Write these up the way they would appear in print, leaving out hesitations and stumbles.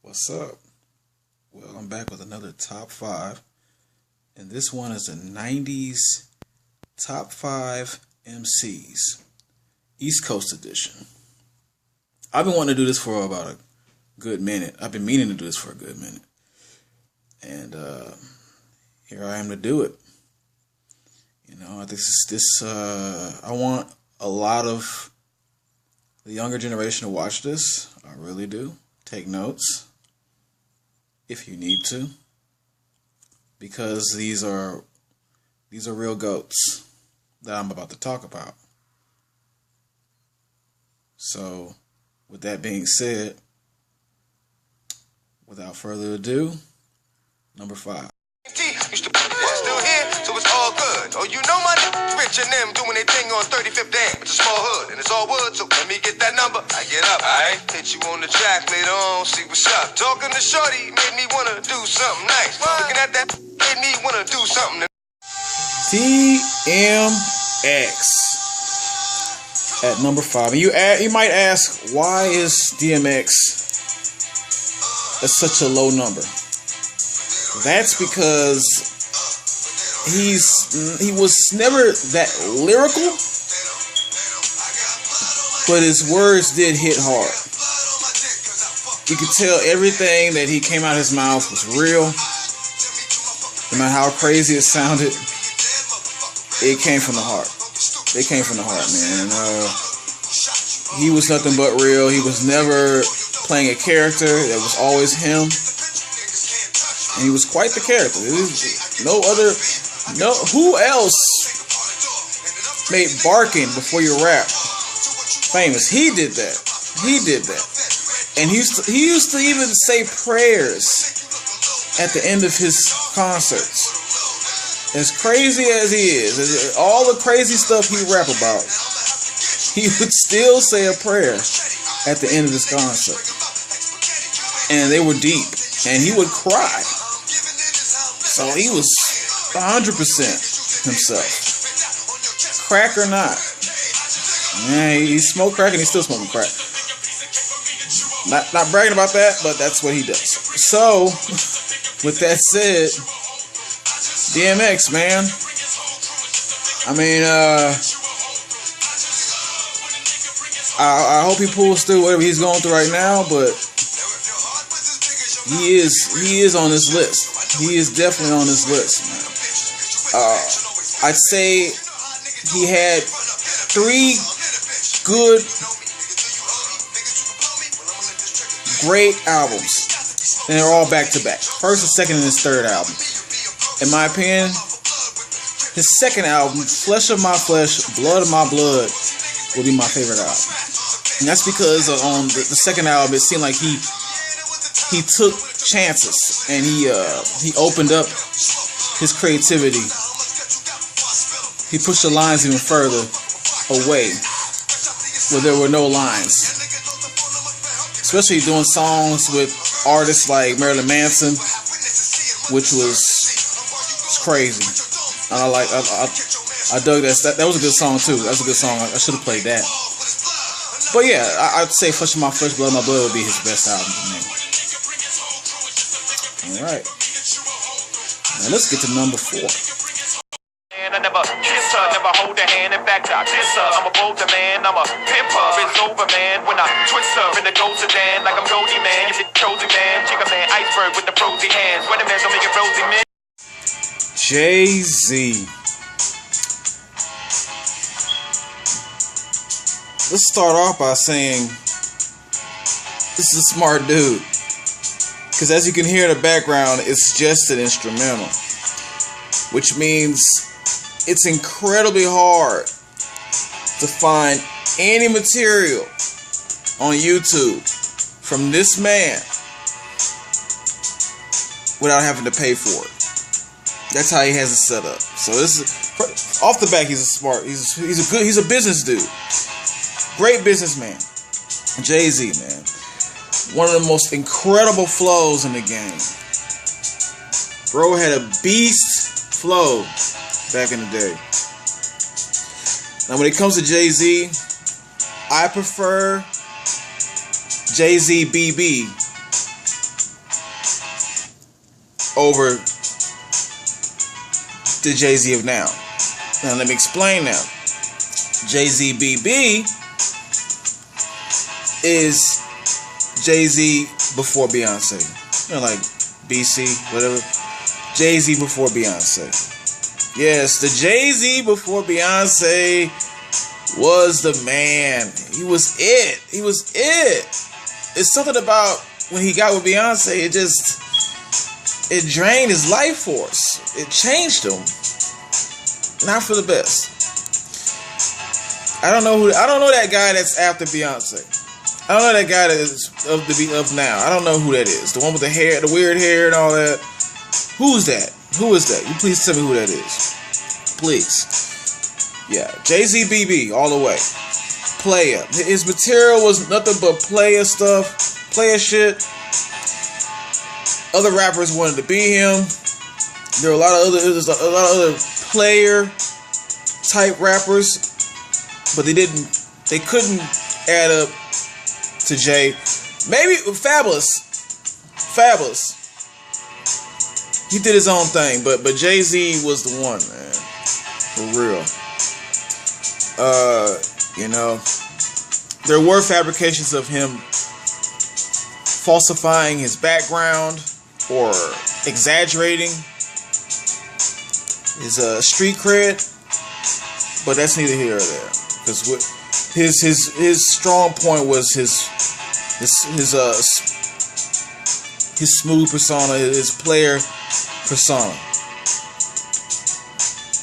What's up? Well, I'm back with another top 5, and this one is a 90s top 5 MCs, East Coast edition. I've been wanting to do this for about a good minute. I've been meaning to do this for a good minute, and here I am to do it. You know, I think I want a lot of the younger generation to watch this. I really do. Take notes if you need to, because these are real goats that I'm about to talk about. So, with that being said, without further ado, number 5. Still here, so it's all good. Oh, you know my Rich and them doing their thing on 35th Dam. It's a small hood and it's all wood, so let me get that number. I get up, alright? Hit you on the track later on, see what's up. Talking to Shorty made me wanna do something nice. Looking at that made me wanna do something. DMX at number 5. And you might ask, why is DMX at such a low number? That's because he was never that lyrical, but his words did hit hard. You could tell everything that he came out of his mouth was real. No matter how crazy it sounded, it came from the heart. It came from the heart, man. He was nothing but real. He was never playing a character. That was always him. And he was quite the character. Who else made barking before you rap famous? He did that. And he used to even say prayers at the end of his concerts. As crazy as he is, all the crazy stuff he rap about, he would still say a prayer at the end of his concert. And they were deep. And he would cry. So he was 100% himself. Crack or not. Yeah, he smoked crack and he's still smoking crack. Not bragging about that, but that's what he does. So, with that said, DMX, man. I mean, I hope he pulls through whatever he's going through right now, but he is on this list. He is definitely on this list, man. I'd say he had 3 good, great albums, and they're all back to back. First, the second, and his third album. In my opinion, his second album, Flesh of My Flesh, Blood of My Blood, will be my favorite album. And that's because on the second album, it seemed like he took chances and he opened up his creativity. He pushed the lines even further away where there were no lines. Especially doing songs with artists like Marilyn Manson, which was crazy. And I dug that. That was a good song too. That was a good song. I should have played that. But yeah, I'd say Flesh of My Flesh, Blood of My Blood would be his best album to me. Alright. Now let's get to number 4. I never kiss her, never hold her hand. In fact, I diss her. I'm a bolder man, I'm a pimper. It's over, man. When I twist her in the gold sedan, like I'm Goldie, man. You the chosen man. Chicken man, iceberg with the frozen hands. Weatherman don't make it frozen, man. JayZ. Let's start off by saying this is a smart dude. Because as you can hear in the background, it's just an instrumental. Which means it's incredibly hard to find any material on YouTube from this man without having to pay for it. That's how he has it set up. So this is, off the back, he's a business dude. Great businessman. JayZ, man. One of the most incredible flows in the game. Bro had a beast flow back in the day. Now when it comes to JayZ, I prefer JayZ BB over the JayZ of now. Now let me explain now. JayZ BB is JayZ before Beyonce. You know, like BC, whatever. JayZ before Beyonce. Yes, the JayZ before Beyonce was the man. He was it. He was it. It's something about when he got with Beyonce, it drained his life force. It changed him. Not for the best. I don't know that guy that's after Beyonce. I don't know that guy that is of now. I don't know who that is. The one with the hair, the weird hair and all that. Who's that? Who is that? You please tell me who that is. Please. Yeah, JayZ BB all the way. Player. His material was nothing but player stuff, player shit. Other rappers wanted to be him. There were a lot of other player type rappers, but they couldn't add up to Jay. Maybe Fabulous. He did his own thing, but JayZ was the one, man. For real. You know, there were fabrications of him falsifying his background or exaggerating his street cred, but that's neither here or there. Because his strong point was his smooth persona, his player persona,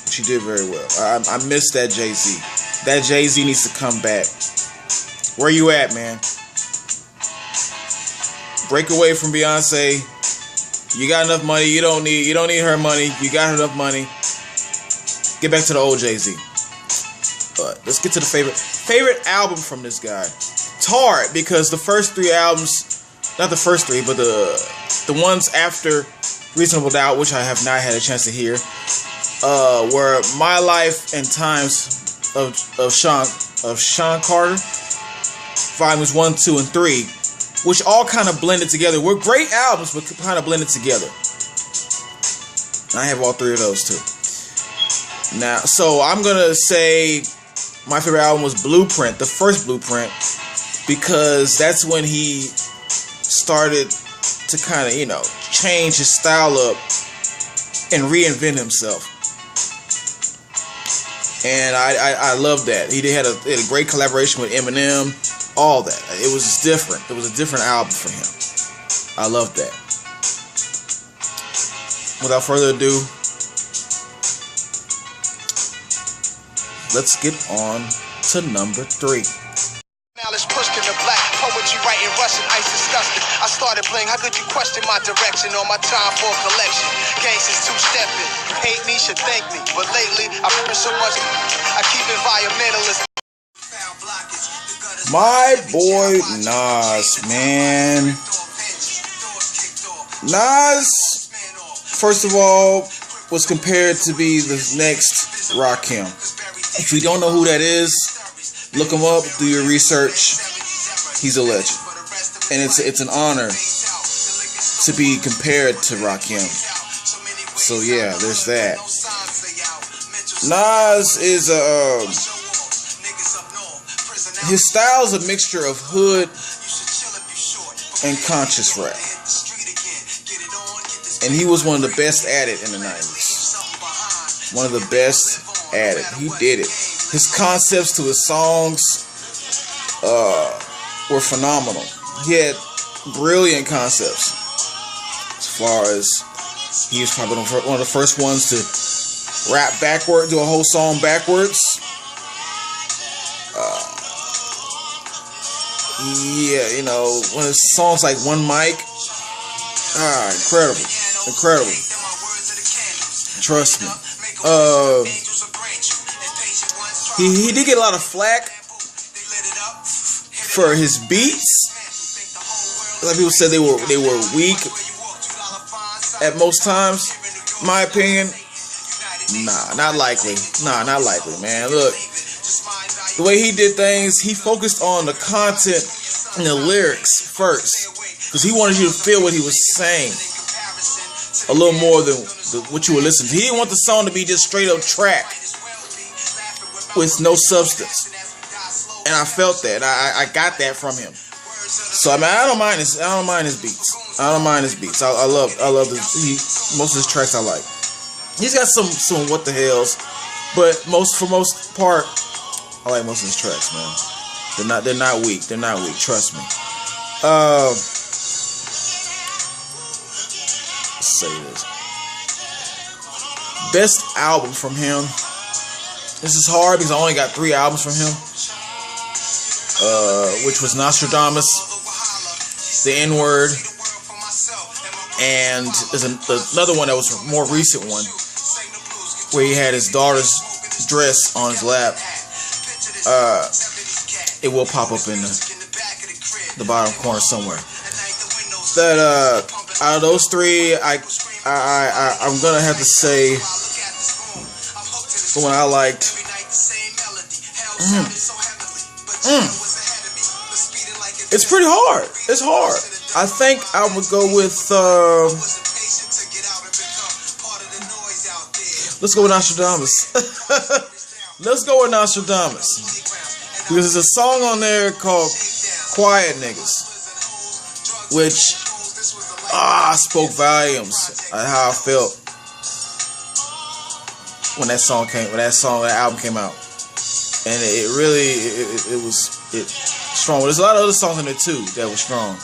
which he did very well. I miss that JayZ. That JayZ needs to come back. Where you at, man? Break away from Beyonce. You got enough money. You don't need her money. You got enough money. Get back to the old JayZ. But let's get to the favorite album from this guy. It's hard because the first three albums, not the first three, but the ones after Reasonable Doubt, which I have not had a chance to hear, were My Life and Times of Sean Carter, volumes 1, 2, and 3, which all kind of blended together. Were great albums, but kind of blended together. And I have all three of those too. Now, so I'm gonna say my favorite album was Blueprint, the first Blueprint, because that's when he started to kind of, change his style up and reinvent himself. And I love that. He had a great collaboration with Eminem, all that. It was just different. It was a different album for him. I love that. Without further ado, let's get on to number 3. Now let's push to the black poetry writing Russian ice disgusting. I started playing, how could you question my direction or my time for collection? Gangsters two-stepping, hate me, should thank me. But lately, I've heard so much, I keep environmentalists. My boy Nas, man. Nas, first of all, was compared to be the next Rakim. If you don't know who that is, look him up, do your research. He's a legend. And it's an honor to be compared to Rakim. So yeah, there's that. Nas is his style is a mixture of hood and conscious rap. And he was one of the best at it in the 90s. One of the best at it. He did it. His concepts to his songs were phenomenal. He had brilliant concepts. As far as he was probably one of the first ones to rap backward, do a whole song backwards. One of his songs like One Mic. Incredible. Trust me. He did get a lot of flack for his beats. A lot of people said they were weak at most times. In my opinion, not likely, man. Look, the way he did things, he focused on the content and the lyrics first, because he wanted you to feel what he was saying. a little more than what you would listen to. He didn't want the song to be just straight up track with no substance. And I felt that. I got that from him. So I mean, I don't mind his beats. I don't mind his beats. I love this. Most of his tracks I like. He's got some what the hells, but for most part, I like most of his tracks, man. They're not weak. They're not weak. Trust me. Let's say this. Best album from him. This is hard because I only got 3 albums from him. Which was Nostradamus, The N-Word, and there's another one that was a more recent one where he had his daughter's dress on his lap. It will pop up in the bottom corner somewhere. That out of those 3, I'm gonna have to say the one I liked. It's pretty hard. It's hard. I think I would go with let's go with Nostradamus. Let's go with Nostradamus. Because there's a song on there called Quiet Niggas, which spoke volumes on how I felt when that album came out. And it was strong. There's a lot of other songs in there too that were strong,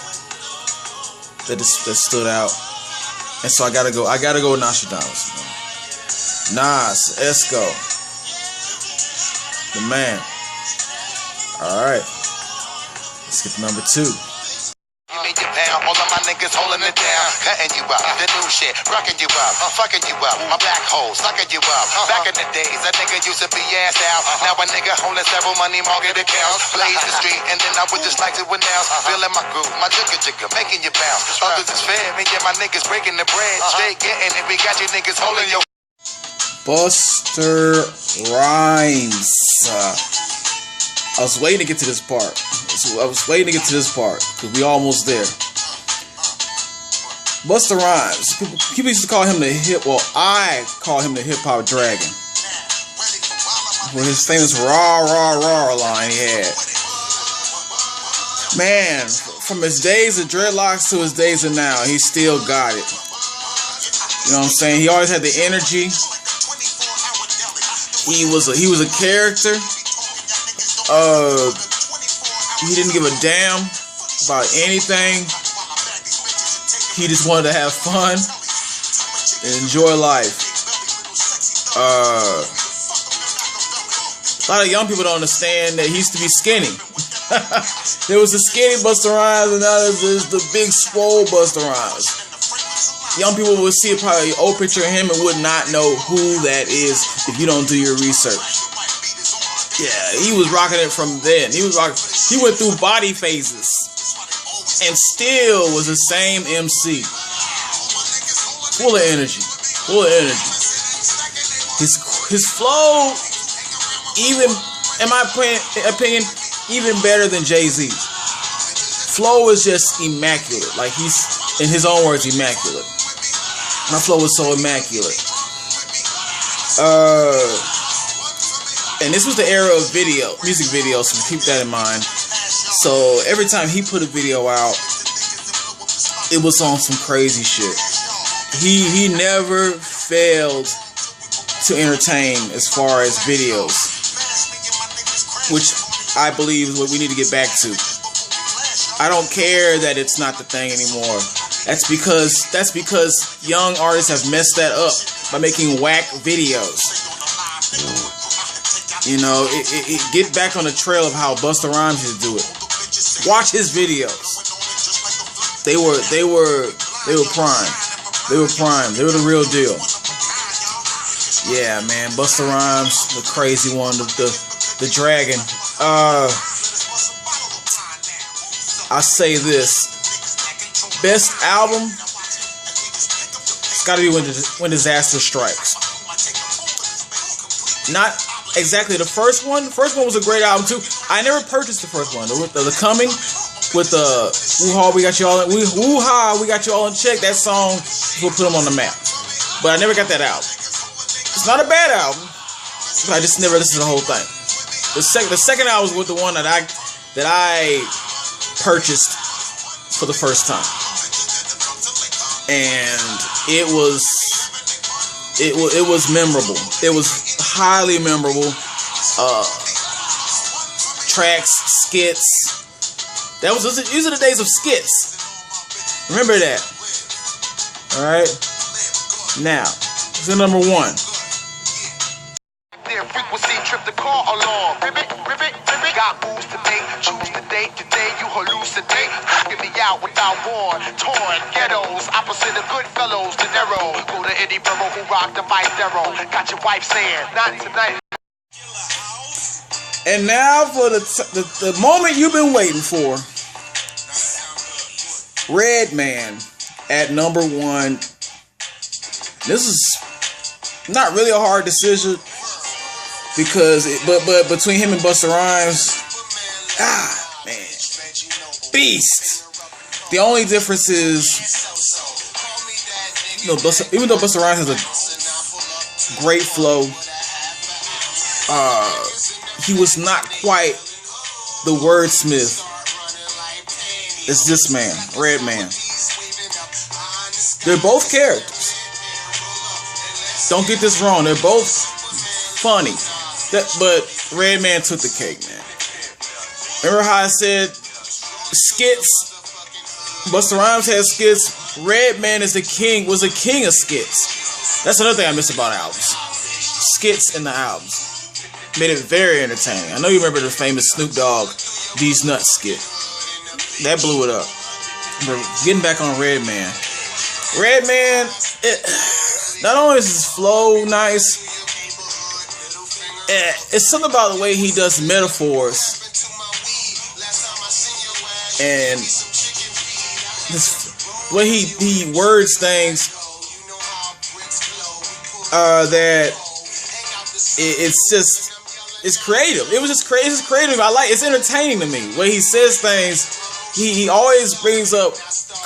that stood out. And so I gotta go with Nostradamus, man. Nas, Esco, the man. Alright, let's get to number 2. All of my niggas holding it down, cutting you up, the new shit, rocking you up, fucking you up, my black hole, sucking you up. Back in the days, a nigga used to be ass out. Now a nigga holding several money market accounts. Blaze the street, and then I would just like to announce, feeling my groove, my jigga, making you bounce. Others is fair, and yeah, my niggas breaking the bread, straight getting it. We got you niggas holding your Busta Rhymes. I was waiting to get to this part. Because we almost there. Busta Rhymes. People used to call him I call him the hip-hop dragon. With his famous rah line he had. Man, from his days of dreadlocks to his days of now, he still got it. You know what I'm saying? He always had the energy. He was a character. He didn't give a damn about anything. He just wanted to have fun and enjoy life. A lot of young people don't understand that he used to be skinny. There was a skinny Busta Rhymes, and now there's the big swole Busta Rhymes. Young people would see probably an old picture of him and would not know who that is if you don't do your research. Yeah, he was rocking it from then. He went through body phases and still was the same MC. Full of energy. His flow, even in my opinion, even better than JayZ. Flow is just immaculate. Like, he's, in his own words, immaculate. My flow is so immaculate. And this was the era of music videos, so keep that in mind. So every time he put a video out, it was on some crazy shit. He never failed to entertain as far as videos, which I believe is what we need to get back to. I don't care that it's not the thing anymore. That's because young artists have messed that up by making whack videos. You know, get back on the trail of how Busta Rhymes used to do it. Watch his videos. They were prime. They were the real deal. Yeah, man, Busta Rhymes, the crazy one, the dragon. I say this. Best album, it's gotta be When Disaster Strikes. Not exactly the first one. The first one was a great album too. I never purchased the first one. The Coming. with the woo-ha, we got you all in, woo-ha, we got you all in check. That song will put him on the map. But I never got that album. It's not a bad album, but I just never listened to the whole thing. The second album was the one that I purchased for the first time, and it was memorable. It was highly memorable. Tracks, skits. These are the days of skits. Remember that. All right. Now, to number one. Their frequency trip the car along. Ribbit. Got moves to make, choose the date. Today you hallucinate. Knocking me out without warn. Torn ghettos, opposite of good fellows. De Niro. Go to any borough who rock the mic Darrow. Got your wife saying, not tonight. And now for the moment you've been waiting for. Redman at number one. This is not really a hard decision because, but between him and Busta Rhymes, man, beast. The only difference is, even though Busta Rhymes has a great flow, he was not quite the wordsmith as this man, Redman. They're both characters. Don't get this wrong. They're both funny. But Redman took the cake, man. Remember how I said skits? Busta Rhymes had skits. Redman was a king of skits. That's another thing I miss about albums. Skits in the albums. Made it very entertaining. I know you remember the famous Snoop Dogg These Nuts skit. That blew it up. But getting back on Redman. Redman, not only is his flow nice, it's something about the way he does metaphors and the way he words things that it's creative. It was just crazy. It's creative. It's entertaining to me. When he says things, he always brings up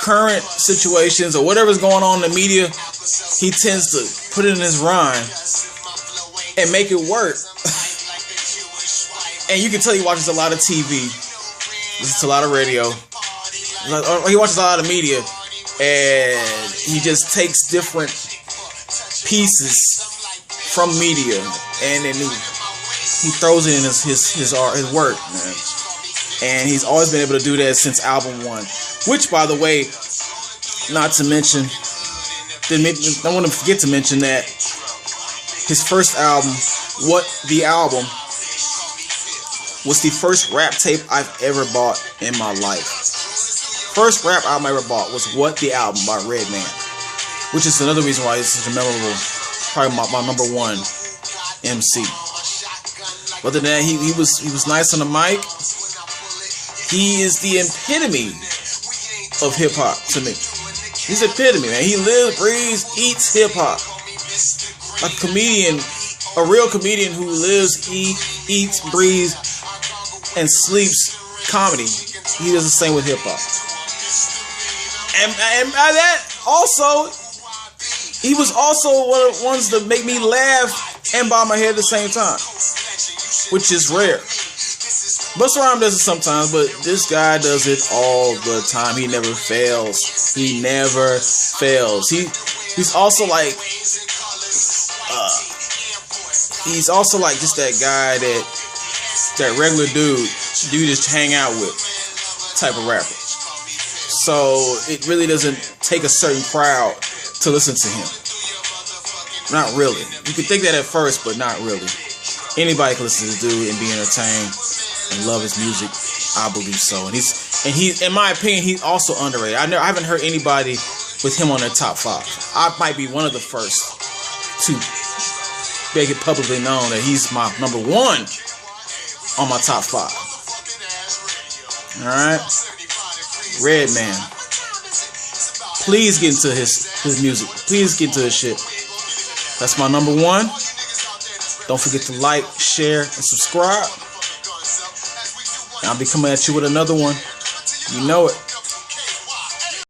current situations or whatever's going on in the media. He tends to put it in his rhyme and make it work. And you can tell he watches a lot of TV, listens to a lot of radio, or he watches a lot of media, and he just takes different pieces from media and then he throws it in his art, his work, man. And he's always been able to do that since album one. Which, by the way, not to mention, I want to forget to mention that his first album, What the Album, was the first rap tape I've ever bought in my life. First rap album I ever bought was What the Album by Redman, which is another reason why it's such a memorable, probably my number one MC. Other than that, he was nice on the mic. He is the epitome of hip hop to me. He's the epitome, man. He lives, breathes, eats hip hop. A comedian, a real comedian who lives, eats, breathes, and sleeps comedy. He does the same with hip hop. And by that, also, he was also one of the ones that make me laugh and bob my head at the same time, which is rare. Busta Rhymes does it sometimes, but this guy does it all the time. He never fails. He never fails. He's also like just that guy that regular dude you just hang out with type of rapper. So it really doesn't take a certain crowd to listen to him. Not really. You could think that at first, but not really. Anybody can listen to the dude and be entertained and love his music. I believe so. And he's in my opinion, he's also underrated. I haven't heard anybody with him on their top 5. I might be one of the first to make it publicly known that he's my number 1 on my top 5. Alright? Redman. Please get into his music. Please get into his shit. That's my number 1. Don't forget to like, share, and subscribe. And I'll be coming at you with another one You know it.